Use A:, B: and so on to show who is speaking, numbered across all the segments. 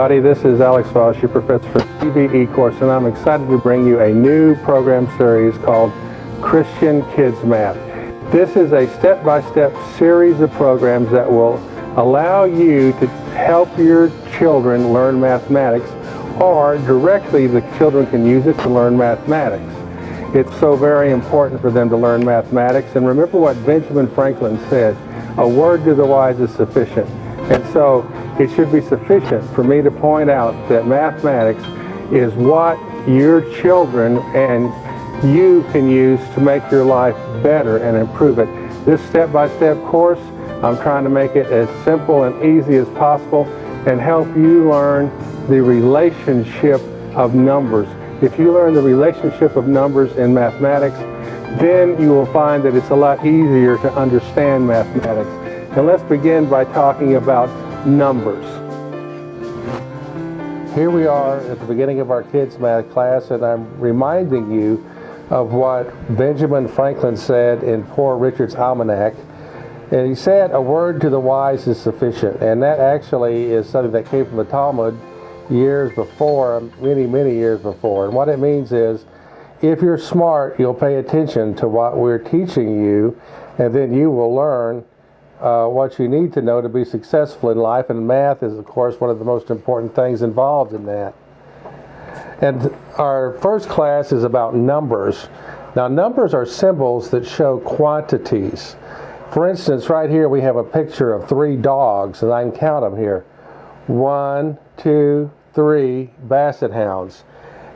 A: everybody. This is Alex Voss, your professor for the CVE course, and I'm excited to bring you a new program series called Christian Kids Math. This is a step-by-step series of programs that will allow you to help your children learn mathematics, or directly the children can use it to learn mathematics. It's so very important for them to learn mathematics, and remember what Benjamin Franklin said, a word to the wise is sufficient. And so it should be sufficient for me to point out that mathematics is what your children and you can use to make your life better and improve it. This step-by-step course, I'm trying to make it as simple and easy as possible and help you learn the relationship of numbers. If you learn the relationship of numbers in mathematics, then you will find that it's a lot easier to understand mathematics. And let's begin by talking about numbers. Here we are at the beginning of our kids' math class, and I'm reminding you of what Benjamin Franklin said in Poor Richard's Almanac. And he said, a word to the wise is sufficient. And that actually is something that came from the Talmud years before, many years before. And what it means is, if you're smart, you'll pay attention to what we're teaching you, and then you will learn what you need to know to be successful in life. And math is, of course, one of the most important things involved in that. And our first class is about numbers. Now, numbers are symbols that show quantities. For instance, right here we have a picture of 3 dogs, and I can count them here. 1, 2, 3 basset hounds.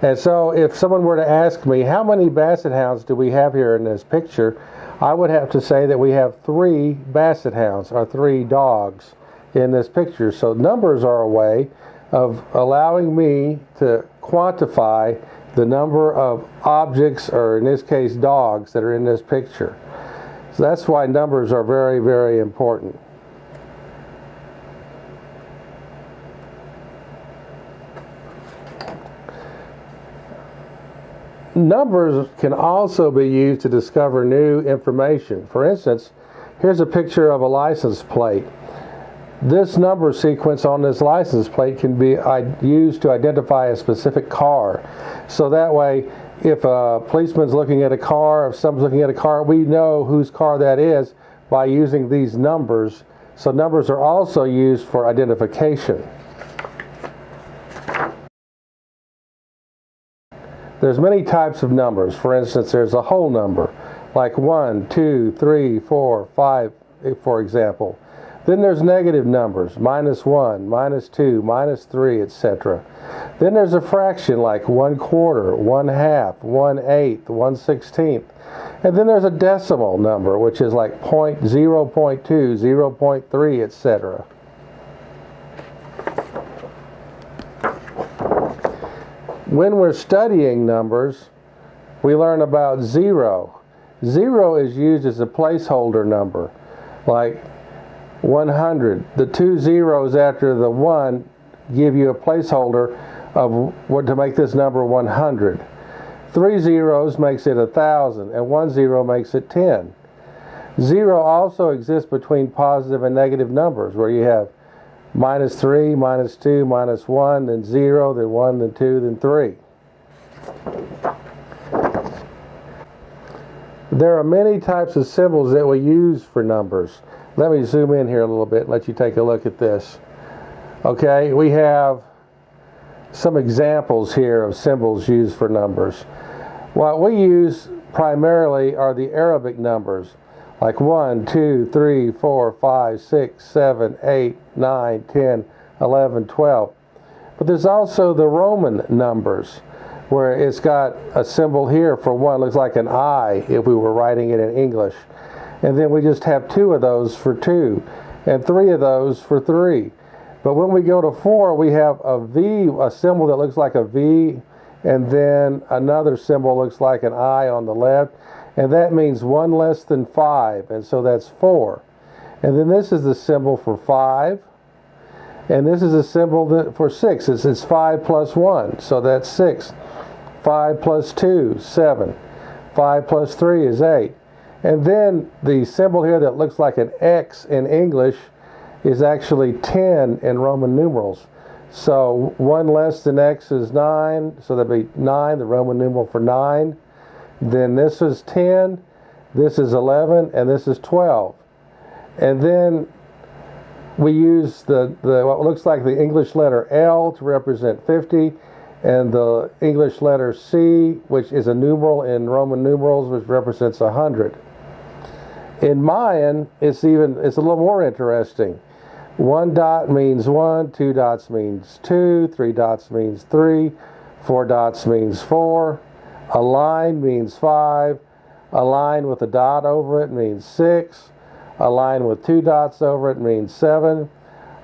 A: And so if someone were to ask me, how many basset hounds do we have here in this picture? I would have to say that we have 3 basset hounds, or 3 dogs in this picture. So numbers are a way of allowing me to quantify the number of objects, or in this case dogs, that are in this picture. So that's why numbers are very, very important. Numbers can also be used to discover new information. For instance, here's a picture of a license plate. This number sequence on this license plate can be used to identify a specific car. So that way, if a policeman's looking at a car, if someone's looking at a car, we know whose car that is by using these numbers. So numbers are also used for identification. There's many types of numbers. For instance, there's a whole number, like 1, 2, 3, 4, 5, for example. Then there's negative numbers, -1, -2, -3, etc. Then there's a fraction like 1/4, 1/2, 1/8, 1/16. And then there's a decimal number, which is like 0.2, 0.3, etc. When we're studying numbers, we learn about 0. 0 is used as a placeholder number, like 100. The 2 zeros after the 1 give you a placeholder of what to make this number 100. 3 zeros makes it 1,000, and 1 zero makes it 10. 0 also exists between positive and negative numbers, where you have -3, -2, -1, then 0, then 1, then 2, then 3. There are many types of symbols that we use for numbers. Let me zoom in here a little bit and let you take a look at this. Okay, we have some examples here of symbols used for numbers. What we use primarily are the Arabic numbers, like 1, 2, 3, 4, 5, 6, 7, 8, 9, 10, 11, 12. But there's also the Roman numbers, where it's got a symbol here for 1, looks like an I if we were writing it in English. And then we just have 2 of those for 2, and 3 of those for 3. But when we go to 4, we have a V, a symbol that looks like a V, and then another symbol looks like an I on the left. And that means 1 less than 5, and so that's 4. And then this is the symbol for 5, and this is a symbol for 6. It's 5 plus 1, so that's 6. 5 plus 2, 7. 5 plus 3 is 8. And then the symbol here that looks like an X in English is actually 10 in Roman numerals. So 1 less than x is 9, so that'd be 9, the Roman numeral for 9. Then this is 10, this is 11, and this is 12. And then we use the what looks like the English letter L to represent 50, and the English letter C, which is a numeral in Roman numerals, which represents 100. In Mayan, it's a little more interesting. 1 dot means 1, 2 dots means 2, 3 dots means 3, 4 dots means 4, a line means 5, a line with a dot over it means 6, a line with 2 dots over it means 7,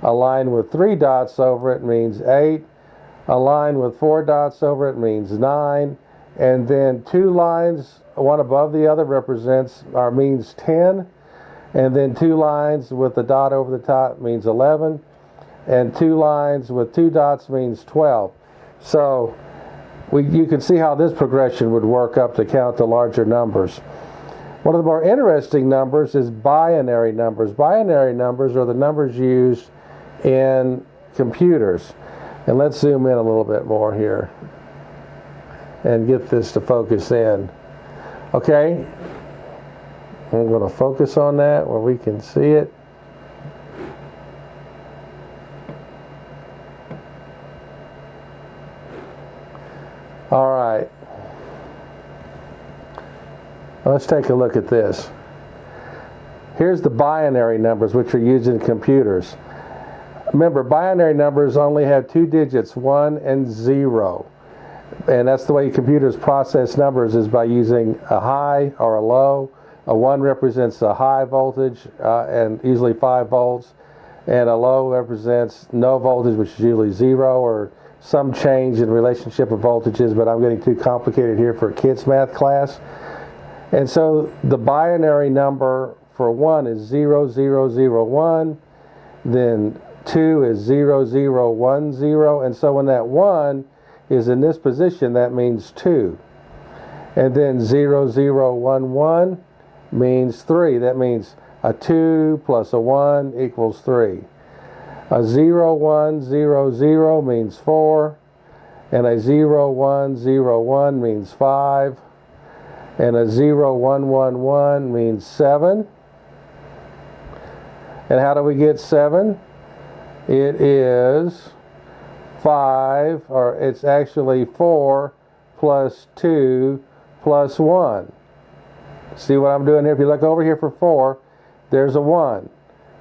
A: a line with 3 dots over it means 8, a line with 4 dots over it means 9, and then 2 lines, one above the other, means 10, and then 2 lines with a dot over the top means 11, and 2 lines with 2 dots means 12. So you can see how this progression would work up to count the larger numbers. One of the more interesting numbers is binary numbers. Binary numbers are the numbers used in computers. And let's zoom in a little bit more here and get this to focus in. Okay, I'm going to focus on that where we can see it. All right. Let's take a look at this. Here's the binary numbers, which are used in computers. Remember, binary numbers only have 2 digits, 1 and 0. And that's the way computers process numbers, is by using a high or a low. A 1 represents a high voltage, and usually 5 volts. And a low represents no voltage, which is usually 0, or some change in relationship of voltages, but I'm getting too complicated here for a kids' math class. And so the binary number for 1 is 0001, then 2 is 0010, and so when that 1 is in this position, that means 2. And then 0011 means 3. That means a 2 plus a 1 equals 3. A 0100 means 4, and a 0101 means 5, and a 0111 means 7. And how do we get 7? It is 5, or it's actually 4 plus 2 plus 1. See what I'm doing here? If you look over here for 4, there's a 1.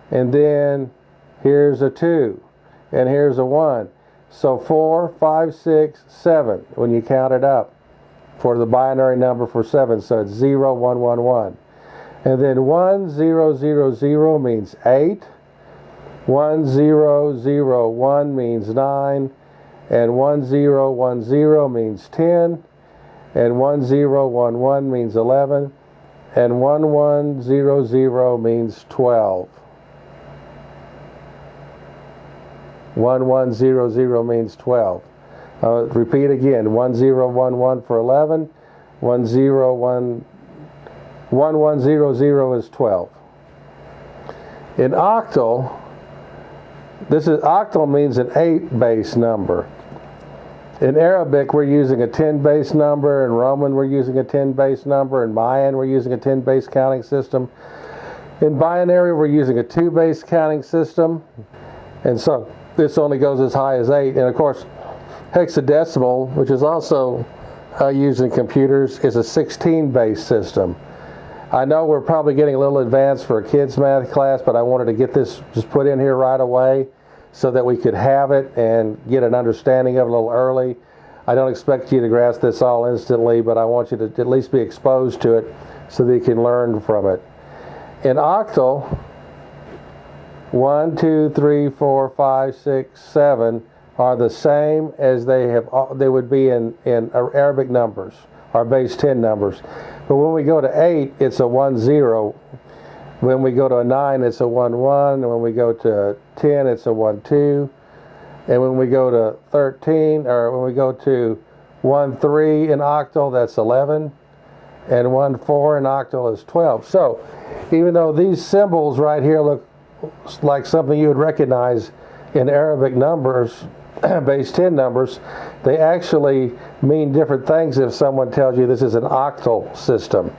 A: And then here's a 2. And here's a 1. So 4, 5, 6, 7 when you count it up for the binary number for 7. So it's 0111. And then 1000 means 8. 1001 means 9. And 1010 means 10. And 1011 means 11. And 1100 means 12. 1100 means 12. Repeat again. 1011 for 11. 1100 is 12. In octal, octal means an 8 base number. In Arabic, we're using a 10 base number. In Roman, we're using a 10 base number. In Mayan, we're using a 10 base counting system. In binary, we're using a 2 base counting system. And so this only goes as high as 8. And of course, hexadecimal, which is also used in computers, is a 16 base system. I know we're probably getting a little advanced for a kids math class, but I wanted to get this just put in here right away so that we could have it and get an understanding of it a little early. I don't expect you to grasp this all instantly, but I want you to at least be exposed to it so that you can learn from it. In octal, 1, 2, 3, 4, 5, 6, 7 are the same as they would be in Arabic numbers, or base 10 numbers. But when we go to 8, it's a 1, 0. When we go to a 9, it's a 1, 1. And when we go to 10, it's a 1, 2. And when we go to 13, or when we go to 1, 3 in octal, that's 11. And 1, 4 in octal is 12. So even though these symbols right here look like something you would recognize in Arabic numbers, base 10 numbers, they actually mean different things if someone tells you this is an octal system.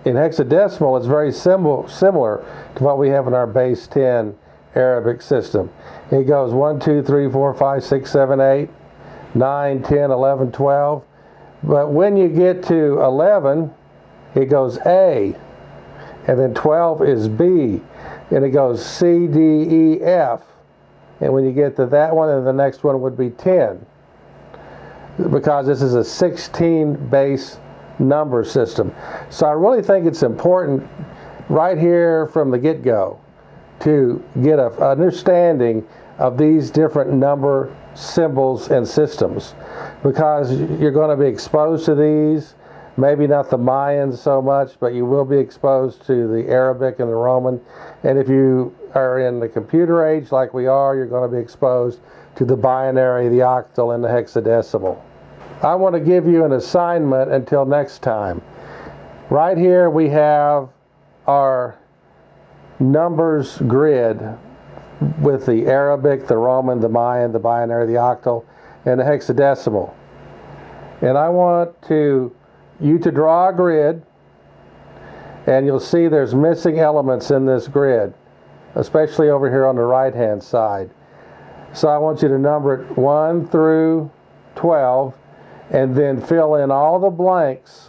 A: In hexadecimal, it's very similar to what we have in our base 10 Arabic system. It goes 1, 2, 3, 4, 5, 6, 7, 8, 9, 10, 11, 12. But when you get to 11, it goes A, and then 12 is B, and it goes C, D, E, F. And when you get to that one, and the next one would be 10, because this is a 16 base number system. So I really think it's important right here from the get-go to get an understanding of these different number symbols and systems, because you're going to be exposed to these. Maybe not the Mayans so much, but you will be exposed to the Arabic and the Roman. And if you are in the computer age like we are, you're going to be exposed to the binary, the octal, and the hexadecimal. I want to give you an assignment until next time. Right here we have our numbers grid with the Arabic, the Roman, the Mayan, the binary, the octal, and the hexadecimal. And I want you to draw a grid, and you'll see there's missing elements in this grid, especially over here on the right hand side. So I want you to number it 1 through 12, and then fill in all the blanks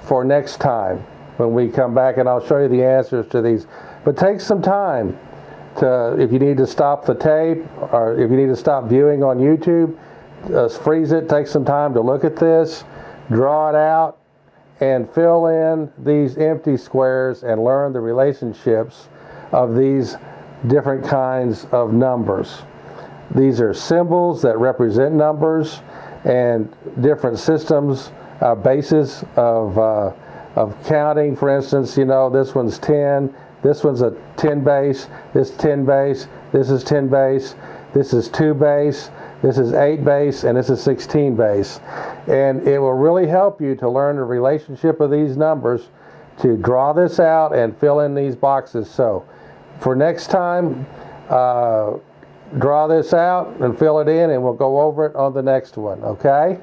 A: for next time when we come back, and I'll show you the answers to these. But take some time to, if you need to stop the tape, or if you need to stop viewing on YouTube, freeze it, take some time to look at this, draw it out, and fill in these empty squares and learn the relationships of these different kinds of numbers. These are symbols that represent numbers, and different systems, bases of counting. For instance, you know, this one's 10, this one's a 10 base, this 10 base, this is 10 base, this is 2 base, this is 8 base, and this is 16 base. And it will really help you to learn the relationship of these numbers, to draw this out and fill in these boxes. So for next time, draw this out and fill it in, and we'll go over it on the next one, okay?